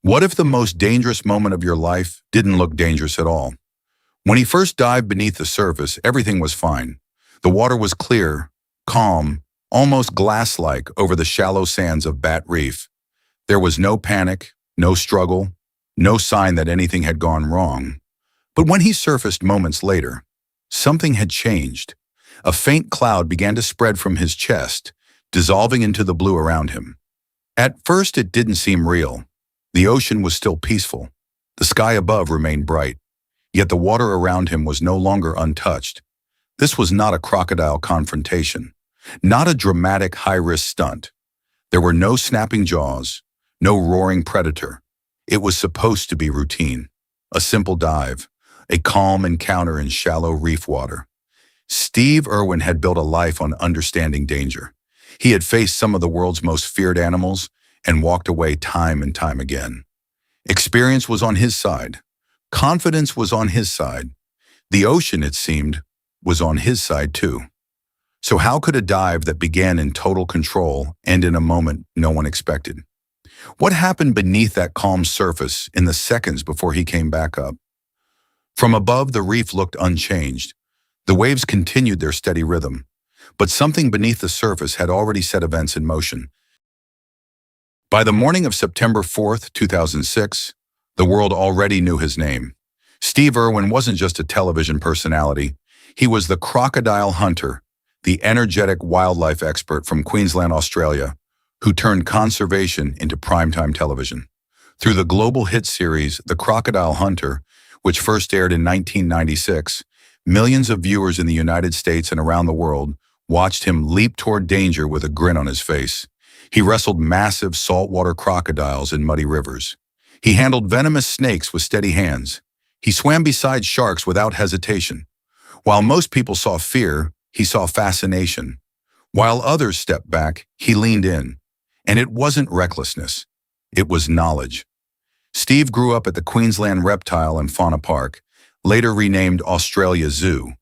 What if the most dangerous moment of your life didn't look dangerous at all? When he first dived beneath the surface, everything was fine. The water was clear, calm, almost glass-like over the shallow sands of Batt Reef. There was no panic, no struggle, no sign that anything had gone wrong. But when he surfaced moments later, something had changed. A faint cloud began to spread from his chest, dissolving into the blue around him. At first, it didn't seem real. The ocean was still peaceful. The sky above remained bright. Yet the water around him was no longer untouched. This was not a crocodile confrontation, not a dramatic high-risk stunt. There were no snapping jaws, no roaring predator. It was supposed to be routine, a simple dive, a calm encounter in shallow reef water. Steve Irwin had built a life on understanding danger. He had faced some of the world's most feared animals and walked away time and time again. Experience was on his side. Confidence was on his side. The ocean, it seemed, was on his side too. So how could a dive that began in total control end in a moment no one expected? What happened beneath that calm surface in the seconds before he came back up? From above, the reef looked unchanged. The waves continued their steady rhythm, but something beneath the surface had already set events in motion. By the morning of September 4th, 2006, the world already knew his name. Steve Irwin wasn't just a television personality. He was the crocodile hunter, the energetic wildlife expert from Queensland, Australia, who turned conservation into primetime television. Through the global hit series, The Crocodile Hunter, which first aired in 1996, millions of viewers in the United States and around the world watched him leap toward danger with a grin on his face. He wrestled massive saltwater crocodiles in muddy rivers. He handled venomous snakes with steady hands. He swam beside sharks without hesitation. While most people saw fear, he saw fascination. While others stepped back, he leaned in. And it wasn't recklessness. It was knowledge. Steve grew up at the Queensland Reptile and Fauna Park, later renamed Australia Zoo.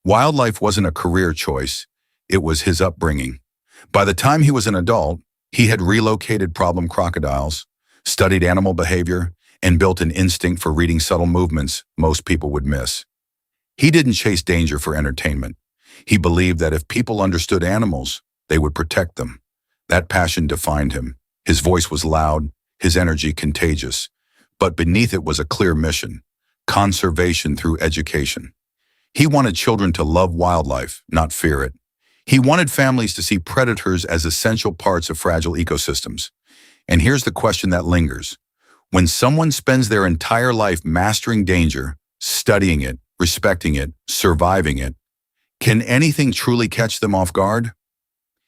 Wildlife wasn't a career choice. It was his upbringing. By the time he was an adult, he had relocated problem crocodiles, studied animal behavior, and built an instinct for reading subtle movements most people would miss. He didn't chase danger for entertainment. He believed that if people understood animals, they would protect them. That passion defined him. His voice was loud, his energy contagious. But beneath it was a clear mission: conservation through education. He wanted children to love wildlife, not fear it. He wanted families to see predators as essential parts of fragile ecosystems. And here's the question that lingers. When someone spends their entire life mastering danger, studying it, respecting it, surviving it, can anything truly catch them off guard?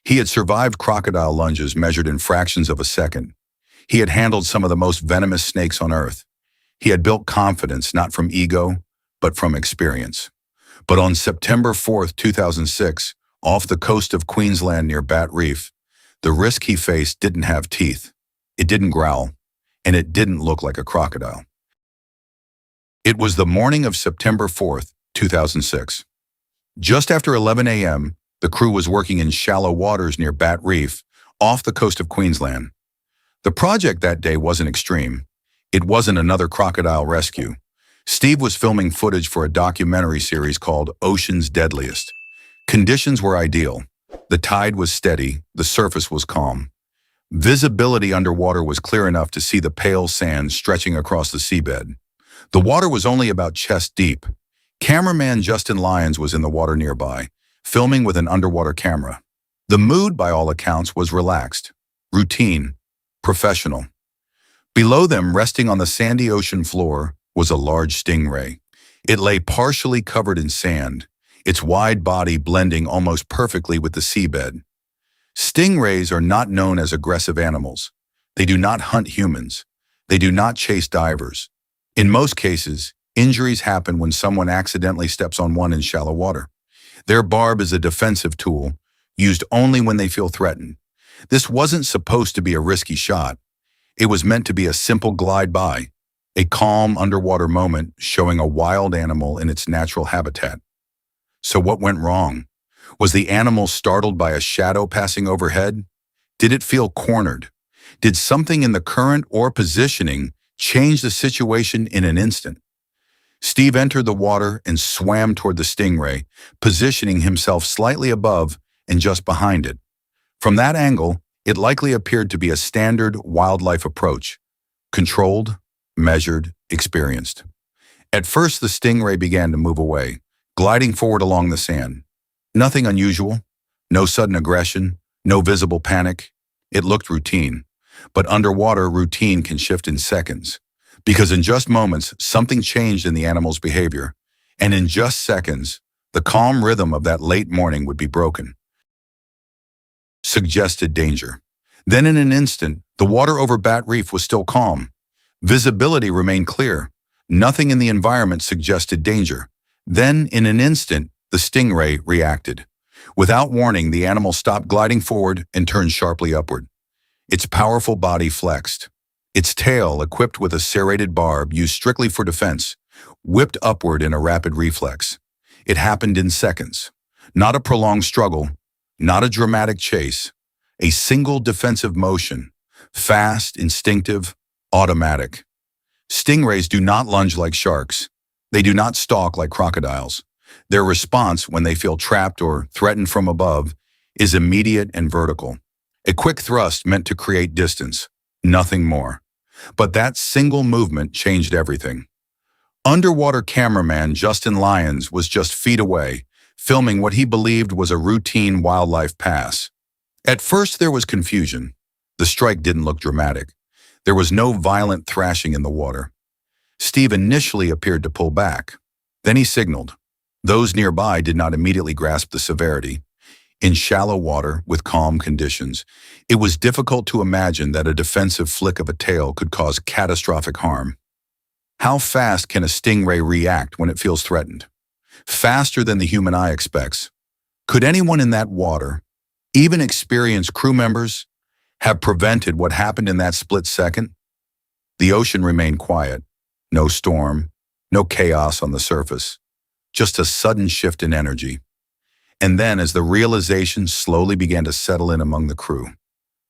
He had survived crocodile lunges measured in fractions of a second. He had handled some of the most venomous snakes on Earth. He had built confidence not from ego, but from experience. But on September 4th, 2006, off the coast of Queensland near Batt Reef, the risk he faced didn't have teeth. It didn't growl, and it didn't look like a crocodile. It was the morning of September 4th, 2006. Just after 11 a.m., the crew was working in shallow waters near Batt Reef, off the coast of Queensland. The project that day wasn't extreme. It wasn't another crocodile rescue. Steve was filming footage for a documentary series called Ocean's Deadliest. Conditions were ideal. The tide was steady, the surface was calm. Visibility underwater was clear enough to see the pale sand stretching across the seabed. The water was only about chest deep. Cameraman Justin Lyons was in the water nearby, filming with an underwater camera. The mood, by all accounts, was relaxed, routine, professional. Below them, resting on the sandy ocean floor, was a large stingray. It lay partially covered in sand, its wide body blending almost perfectly with the seabed. Stingrays are not known as aggressive animals. They do not hunt humans. They do not chase divers. In most cases, injuries happen when someone accidentally steps on one in shallow water. Their barb is a defensive tool, used only when they feel threatened. This wasn't supposed to be a risky shot. It was meant to be a simple glide by, a calm underwater moment showing a wild animal in its natural habitat. So what went wrong? Was the animal startled by a shadow passing overhead? Did it feel cornered? Did something in the current or positioning change the situation in an instant? Steve entered the water and swam toward the Stingray, positioning himself slightly above and just behind it. From that angle, it likely appeared to be a standard wildlife approach: controlled, measured, experienced. At first, the Stingray began to move away, gliding forward along the sand. Nothing unusual, no sudden aggression, no visible panic. It looked routine. But underwater, routine can shift in seconds. Because in just moments, something changed in the animal's behavior. And in just seconds, the calm rhythm of that late morning would be broken. Suggested danger. Then in an instant, the water over Batt Reef was still calm. Visibility remained clear. Nothing in the environment suggested danger. Then, in an instant, the Stingray reacted. Without warning, the animal stopped gliding forward and turned sharply upward. Its powerful body flexed. Its tail, equipped with a serrated barb used strictly for defense, whipped upward in a rapid reflex. It happened in seconds. Not a prolonged struggle, not a dramatic chase. A single defensive motion. Fast, instinctive, automatic. Stingrays do not lunge like sharks. They do not stalk like crocodiles. Their response when they feel trapped or threatened from above is immediate and vertical. A quick thrust meant to create distance, nothing more. But that single movement changed everything. Underwater cameraman Justin Lyons was just feet away, filming what he believed was a routine wildlife pass. At first there was confusion. The strike didn't look dramatic. There was no violent thrashing in the water. Steve initially appeared to pull back. Then he signaled. Those nearby did not immediately grasp the severity. In shallow water, with calm conditions, it was difficult to imagine that a defensive flick of a tail could cause catastrophic harm. How fast can a stingray react when it feels threatened? Faster than the human eye expects. Could anyone in that water, even experienced crew members, have prevented what happened in that split second? The ocean remained quiet. No storm, no chaos on the surface. Just a sudden shift in energy. And then, as the realization slowly began to settle in among the crew,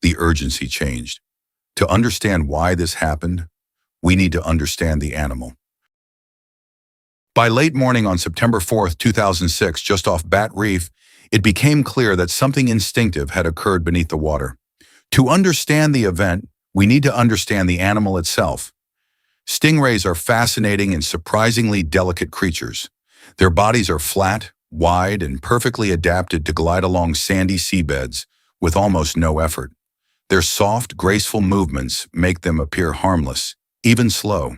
the urgency changed. To understand why this happened, we need to understand the animal. By late morning on September 4th, 2006, just off Batt Reef, it became clear that something instinctive had occurred beneath the water. To understand the event, we need to understand the animal itself. Stingrays are fascinating and surprisingly delicate creatures. Their bodies are flat, wide, and perfectly adapted to glide along sandy seabeds with almost no effort. Their soft, graceful movements make them appear harmless, even slow.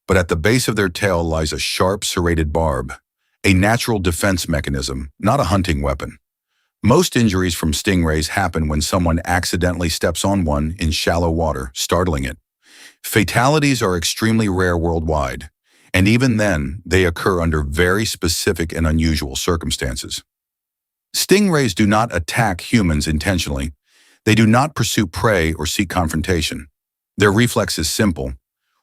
But at the base of their tail lies a sharp, serrated barb, a natural defense mechanism, not a hunting weapon. Most injuries from stingrays happen when someone accidentally steps on one in shallow water, startling it. Fatalities are extremely rare worldwide, and even then, they occur under very specific and unusual circumstances. Stingrays do not attack humans intentionally. They do not pursue prey or seek confrontation. Their reflex is simple.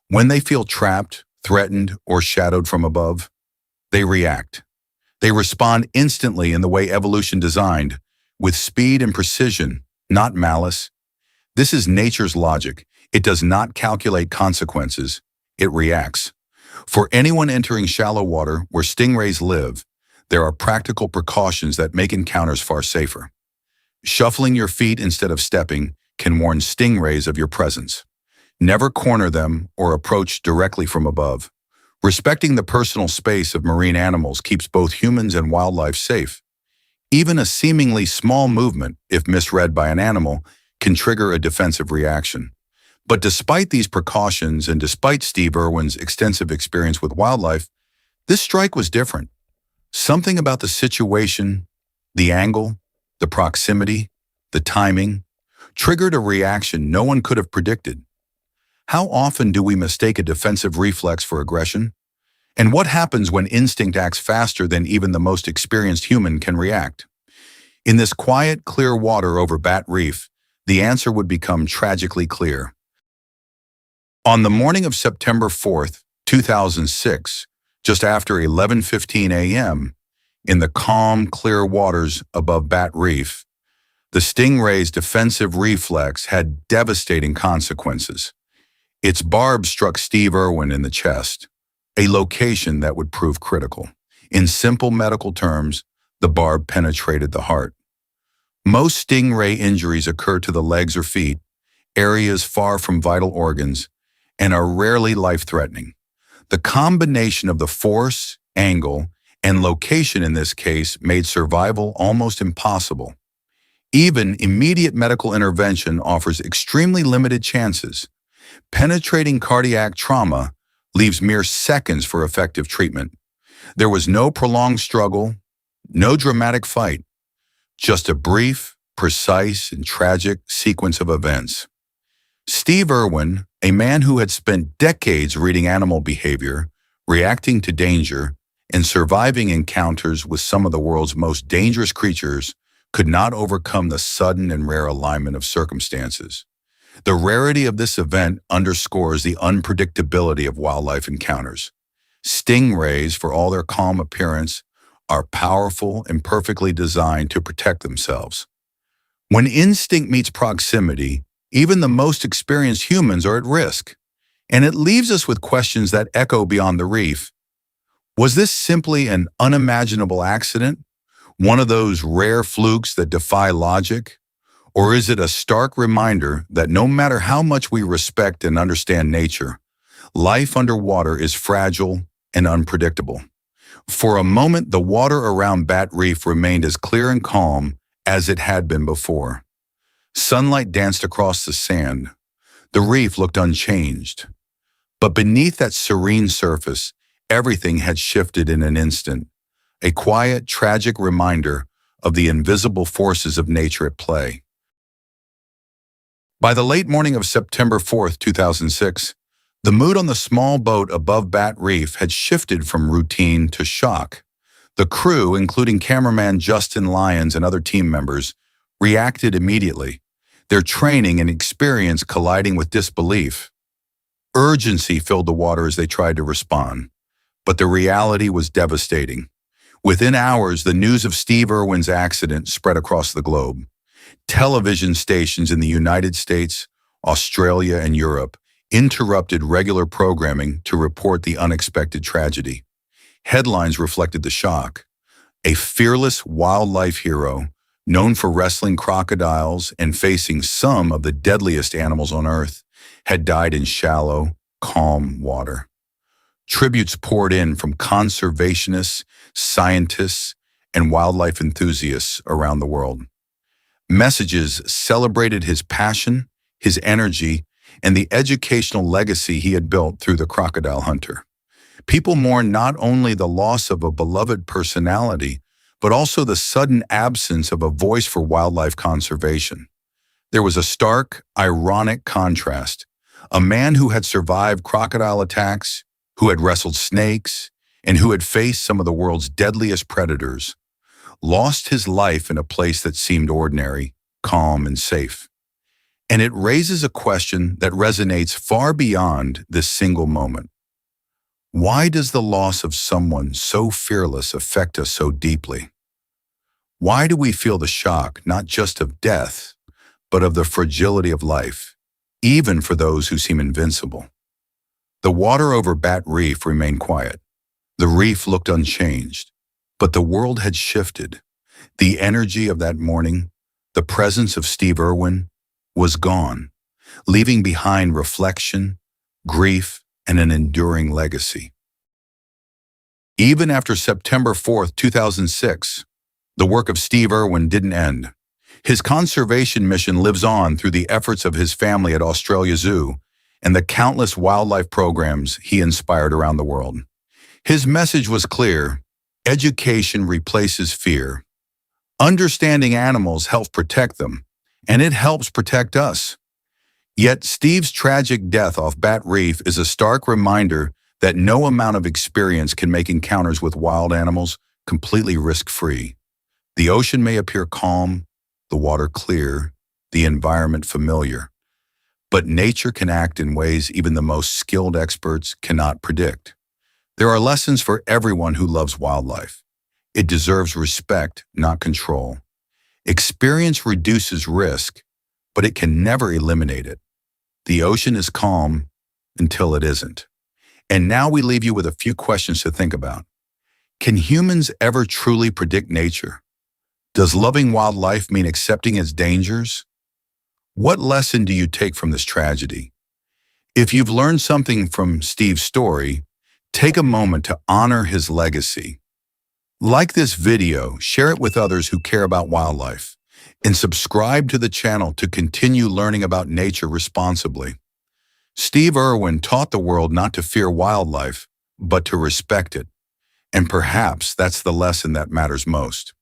When they feel trapped, threatened, or shadowed from above, they react. They respond instantly in the way evolution designed, with speed and precision, not malice. This is nature's logic. It does not calculate consequences. It reacts. For anyone entering shallow water where stingrays live, there are practical precautions that make encounters far safer. Shuffling your feet instead of stepping can warn stingrays of your presence. Never corner them or approach directly from above. Respecting the personal space of marine animals keeps both humans and wildlife safe. Even a seemingly small movement, if misread by an animal, can trigger a defensive reaction. But despite these precautions and despite Steve Irwin's extensive experience with wildlife, this strike was different. Something about the situation, the angle, the proximity, the timing, triggered a reaction no one could have predicted. How often do we mistake a defensive reflex for aggression? And what happens when instinct acts faster than even the most experienced human can react? In this quiet, clear water over Batt Reef, the answer would become tragically clear. On the morning of September 4th, 2006, just after 11:15 a.m., in the calm, clear waters above Batt Reef, The Stingray's defensive reflex had devastating consequences. Its barb struck Steve Irwin in the chest, a location that would prove critical. In simple medical terms, the barb penetrated the heart. Most stingray injuries occur to the legs or feet, areas far from vital organs, and are rarely life-threatening. The combination of the force, angle, and location in this case made survival almost impossible. Even immediate medical intervention offers extremely limited chances. Penetrating cardiac trauma leaves mere seconds for effective treatment. There was no prolonged struggle, no dramatic fight, just a brief, precise, and tragic sequence of events. Steve Irwin, a man who had spent decades reading animal behavior, reacting to danger, and surviving encounters with some of the world's most dangerous creatures, could not overcome the sudden and rare alignment of circumstances. The rarity of this event underscores the unpredictability of wildlife encounters. Stingrays, for all their calm appearance, are powerful and perfectly designed to protect themselves. When instinct meets proximity, even the most experienced humans are at risk. And it leaves us with questions that echo beyond the reef. Was this simply an unimaginable accident? One of those rare flukes that defy logic? Or is it a stark reminder that no matter how much we respect and understand nature, life underwater is fragile and unpredictable? For a moment, the water around Batt Reef remained as clear and calm as it had been before. Sunlight danced across the sand. The reef looked unchanged. But beneath that serene surface, everything had shifted in an instant. A quiet, tragic reminder of the invisible forces of nature at play. By the late morning of September 4th, 2006, the mood on the small boat above Batt Reef had shifted from routine to shock. The crew, including cameraman Justin Lyons and other team members, reacted immediately, their training and experience colliding with disbelief. Urgency filled the water as they tried to respond, but the reality was devastating. Within hours, the news of Steve Irwin's accident spread across the globe. Television stations in the United States, Australia, and Europe interrupted regular programming to report the unexpected tragedy. Headlines reflected the shock. A fearless wildlife hero, known for wrestling crocodiles and facing some of the deadliest animals on Earth, had died in shallow, calm water. Tributes poured in from conservationists, scientists, and wildlife enthusiasts around the world. Messages celebrated his passion, his energy, and the educational legacy he had built through the crocodile hunter. People mourned not only the loss of a beloved personality, but also the sudden absence of a voice for wildlife conservation. There was a stark, ironic contrast. A man who had survived crocodile attacks, who had wrestled snakes, and who had faced some of the world's deadliest predators, lost his life in a place that seemed ordinary, calm, and safe. And it raises a question that resonates far beyond this single moment. Why does the loss of someone so fearless affect us so deeply? Why do we feel the shock not just of death, but of the fragility of life, even for those who seem invincible? The water over Batt Reef remained quiet. The reef looked unchanged, but the world had shifted. The energy of that morning, the presence of Steve Irwin, was gone, leaving behind reflection, grief, and an enduring legacy. Even after September 4th, 2006, the work of Steve Irwin didn't end. His conservation mission lives on through the efforts of his family at Australia Zoo and the countless wildlife programs he inspired around the world. His message was clear: education replaces fear. Understanding animals helps protect them, and it helps protect us. Yet Steve's tragic death off Batt Reef is a stark reminder that no amount of experience can make encounters with wild animals completely risk-free. The ocean may appear calm, the water clear, the environment familiar, but nature can act in ways even the most skilled experts cannot predict. There are lessons for everyone who loves wildlife. It deserves respect, not control. Experience reduces risk, but it can never eliminate it. The ocean is calm until it isn't. And now we leave you with a few questions to think about. Can humans ever truly predict nature? Does loving wildlife mean accepting its dangers? What lesson do you take from this tragedy? If you've learned something from Steve's story, take a moment to honor his legacy. Like this video, share it with others who care about wildlife, and subscribe to the channel to continue learning about nature responsibly. Steve Irwin taught the world not to fear wildlife, but to respect it. And perhaps that's the lesson that matters most.